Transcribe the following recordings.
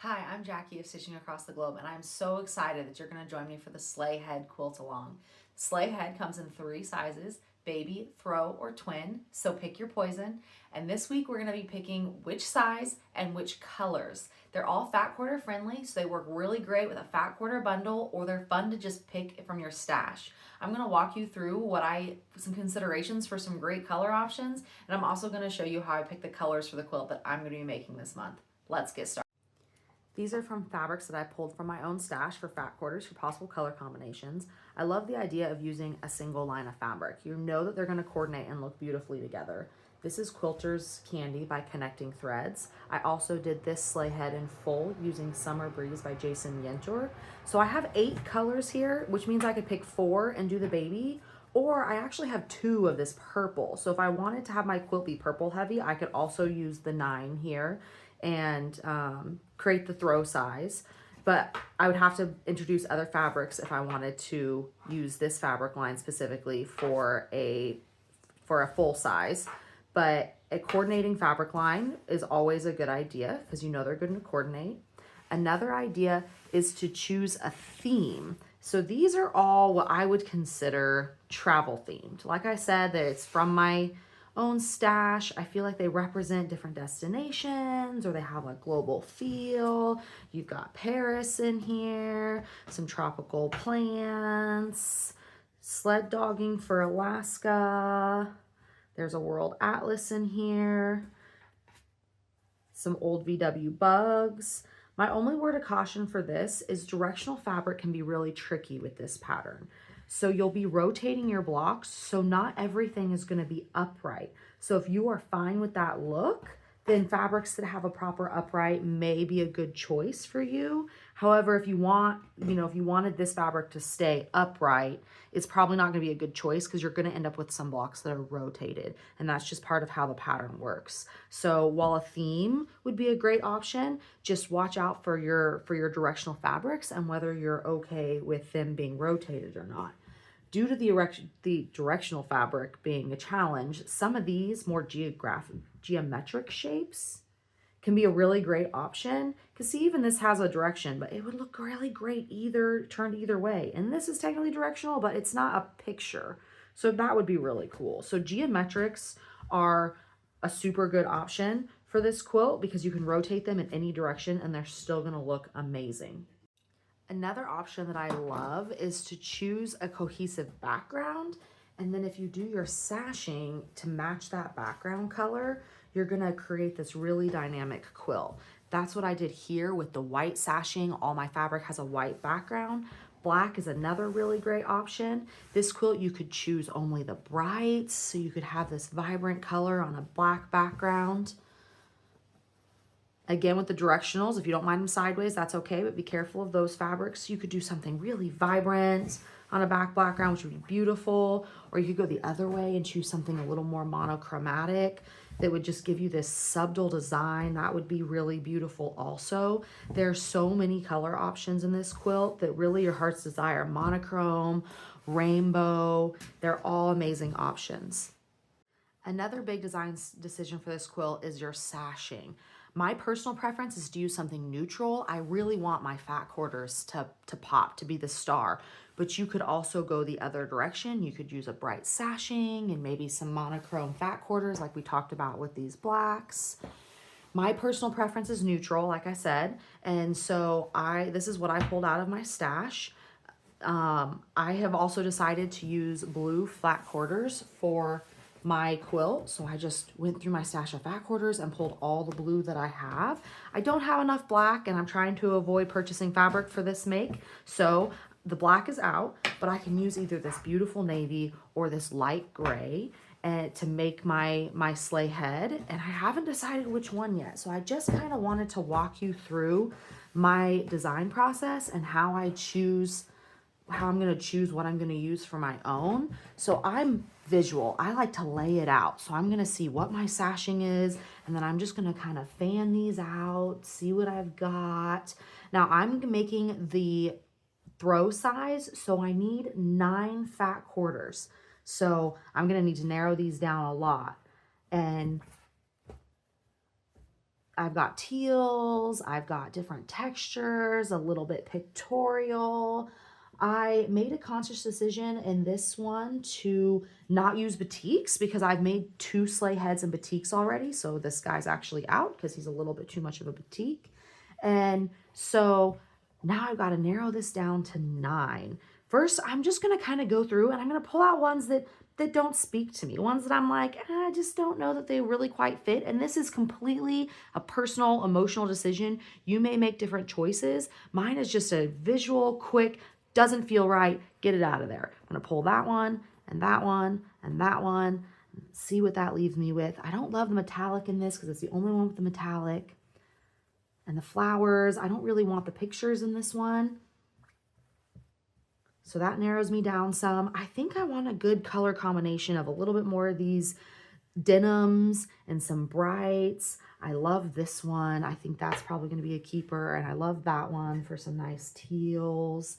Hi, I'm Jackie of Stitching Across the Globe, and I'm so excited that you're going to join me for the Slea Head Quilt Along. Slea Head comes in 3 sizes, baby, throw, or twin, so pick your poison. And this week we're going to be picking which size and which colors. They're all fat quarter friendly, so they work really great with a fat quarter bundle, or they're fun to just pick from your stash. I'm going to walk you through some considerations for some great color options, and I'm also going to show you how I pick the colors for the quilt that I'm going to be making this month. Let's get started. These are from fabrics that I pulled from my own stash for fat quarters for possible color combinations. I love the idea of using a single line of fabric. You know that they're going to coordinate and look beautifully together. This is Quilter's Candy by Connecting Threads. I also did this sleigh head in full using Summer Breeze by Jason Yentor. So I have 8 colors here, which means I could pick 4 and do the baby, or I actually have 2 of this purple. So if I wanted to have my quilt be purple heavy, I could also use the 9 here and create the throw size. But I would have to introduce other fabrics if I wanted to use this fabric line specifically for a full size. But a coordinating fabric line is always a good idea because you know they're going to coordinate. Another idea is to choose a theme. So these are all what I would consider travel themed. Like I said, that it's from my own stash. I feel like they represent different destinations or they have a global feel. You've got Paris in here, some tropical plants, sled dogging for Alaska. There's a world atlas in here, some old VW bugs. My only word of caution for this is directional fabric can be really tricky with this pattern. So you'll be rotating your blocks, so not everything is going to be upright. So if you are fine with that look, then fabrics that have a proper upright may be a good choice for you. However, if you wanted this fabric to stay upright, it's probably not going to be a good choice because you're going to end up with some blocks that are rotated, and that's just part of how the pattern works. So while a theme would be a great option, just watch out for your directional fabrics and whether you're okay with them being rotated or not. Due to the directional fabric being a challenge, some of these more geometric shapes can be a really great option. Because see, even this has a direction, but it would look really great turned either way. And this is technically directional, but it's not a picture. So that would be really cool. So geometrics are a super good option for this quilt because you can rotate them in any direction and they're still gonna look amazing. Another option that I love is to choose a cohesive background. And then if you do your sashing to match that background color, you're gonna create this really dynamic quilt. That's what I did here with the white sashing. All my fabric has a white background. Black is another really great option. This quilt, you could choose only the brights, so you could have this vibrant color on a black background. Again, with the directionals, if you don't mind them sideways, that's okay, but be careful of those fabrics. You could do something really vibrant on a back background, which would be beautiful, or you could go the other way and choose something a little more monochromatic that would just give you this subtle design. That would be really beautiful also. There's so many color options in this quilt that really your heart's desire. Monochrome, rainbow, they're all amazing options. Another big design decision for this quilt is your sashing. My personal preference is to use something neutral. I really want my fat quarters to pop, to be the star, but you could also go the other direction. You could use a bright sashing and maybe some monochrome fat quarters like we talked about with these blacks. My personal preference is neutral, like I said, and so this is what I pulled out of my stash. I have also decided to use blue flat quarters for my quilt, so I just went through my stash of fat quarters and pulled all the blue that I have. I don't have enough black, and I'm trying to avoid purchasing fabric for this make, so the black is out, but I can use either this beautiful navy or this light gray to make my sleigh head, and I haven't decided which one yet, so I just kind of wanted to walk you through my design process and how I'm going to choose what I'm going to use for my own. So I'm visual. I like to lay it out. So I'm going to see what my sashing is, and then I'm just going to kind of fan these out, see what I've got. Now I'm making the throw size, so I need 9 fat quarters. So I'm going to need to narrow these down a lot. And I've got teals, I've got different textures, a little bit pictorial. I made a conscious decision in this one to not use batiks because I've made 2 sleigh heads and batiks already. So this guy's actually out because he's a little bit too much of a batik. And so now I've got to narrow this down to 9. First, I'm just going to kind of go through and I'm going to pull out ones that don't speak to me, ones that I'm like, I just don't know that they really quite fit. And this is completely a personal, emotional decision. You may make different choices. Mine is just a visual, quick, doesn't feel right, get it out of there. I'm gonna pull that one and that one and that one, and see what that leaves me with. I don't love the metallic in this because it's the only one with the metallic. And the flowers, I don't really want the pictures in this one. So that narrows me down some. I think I want a good color combination of a little bit more of these denims and some brights. I love this one. I think that's probably going to be a keeper. And I love that one for some nice teals.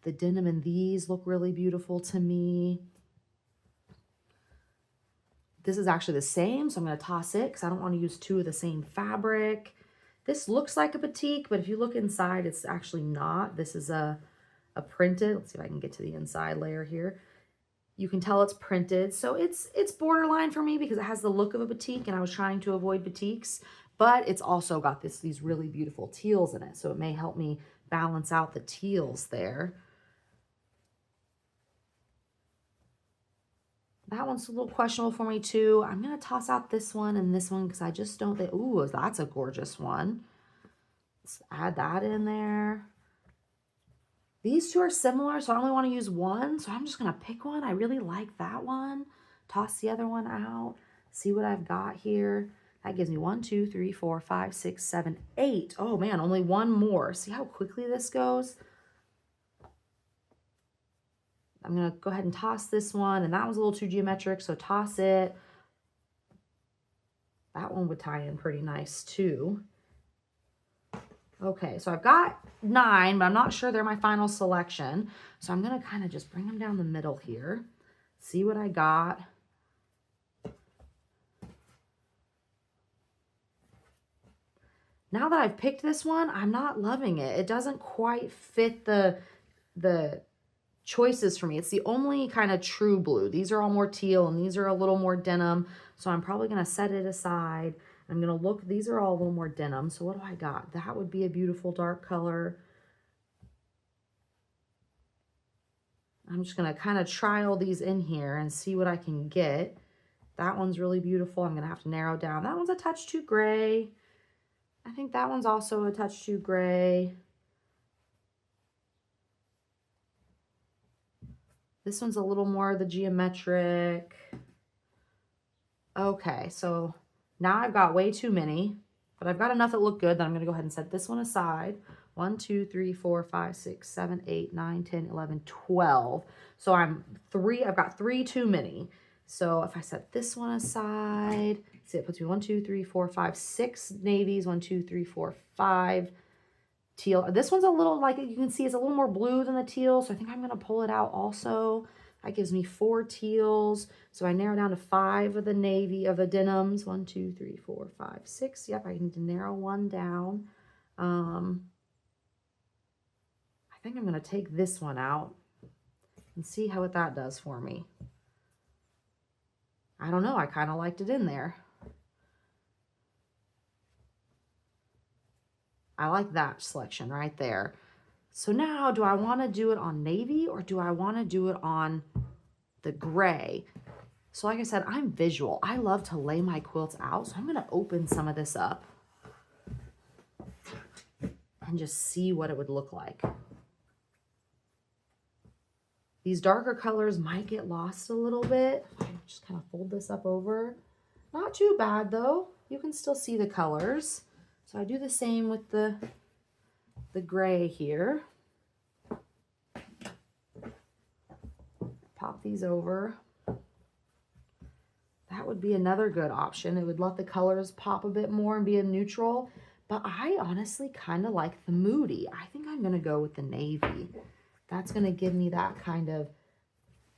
The denim in these look really beautiful to me. This is actually the same, so I'm going to toss it because I don't want to use 2 of the same fabric. This looks like a batik, but if you look inside, it's actually not. This is a printed. Let's see if I can get to the inside layer here. You can tell it's printed. So it's borderline for me because it has the look of a batik and I was trying to avoid batiks, but it's also got these really beautiful teals in it. So it may help me balance out the teals there. That one's a little questionable for me too. I'm going to toss out this one and this one because I just don't think, ooh, that's a gorgeous one. Let's add that in there. These 2 are similar, so I only want to use one. So I'm just going to pick one. I really like that one. Toss the other one out. See what I've got here. That gives me 1, 2, 3, 4, 5, 6, 7, 8. Oh man, only one more. See how quickly this goes? I'm going to go ahead and toss this one. And that was a little too geometric, so toss it. That one would tie in pretty nice too. Okay, so I've got 9, but I'm not sure they're my final selection. So I'm going to kind of just bring them down the middle here. See what I got. Now that I've picked this one, I'm not loving it. It doesn't quite fit the choices for me. It's the only kind of true blue. These are all more teal and these are a little more denim. So I'm probably going to set it aside. I'm going to look, these are all a little more denim. So what do I got? That would be a beautiful dark color. I'm just going to kind of trial these in here and see what I can get. That one's really beautiful. I'm going to have to narrow down. That one's a touch too gray. I think that one's also a touch too gray. This one's a little more the geometric. Okay, so now I've got way too many, but I've got enough that look good that I'm going to go ahead and set this one aside. 1, 2, 3, 4, 5, 6, 7, 8, 9, 10, 11, 12. So I've got 3 too many. So if I set this one aside, see, it puts me 1, 2, 3, 4, 5, 6 navies, 1, 2, 3, 4, 5 teal. This one's a little, like you can see, it's a little more blue than the teal. So I think I'm going to pull it out also. That gives me 4 teals. So I narrow down to 5 of the navy, of the denims. 1, 2, 3, 4, 5, 6. Yep, I need to narrow one down. I think I'm going to take this one out and see what that does for me. I don't know. I kind of liked it in there. I like that selection right there. So now, do I want to do it on navy or do I want to do it on the gray? So like I said, I'm visual. I love to lay my quilts out. So I'm going to open some of this up and just see what it would look like. These darker colors might get lost a little bit. I just kind of fold this up over. Not too bad though. You can still see the colors. So I do the same with the gray here. Pop these over. That would be another good option. It would let the colors pop a bit more and be a neutral. But I honestly kind of like the moody. I think I'm going to go with the navy. That's going to give me that kind of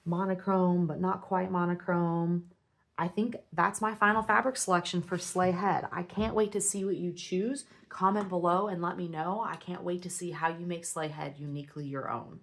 monochrome, but not quite monochrome. I think that's my final fabric selection for Slea Head. I can't wait to see what you choose. Comment below and let me know. I can't wait to see how you make Slea Head uniquely your own.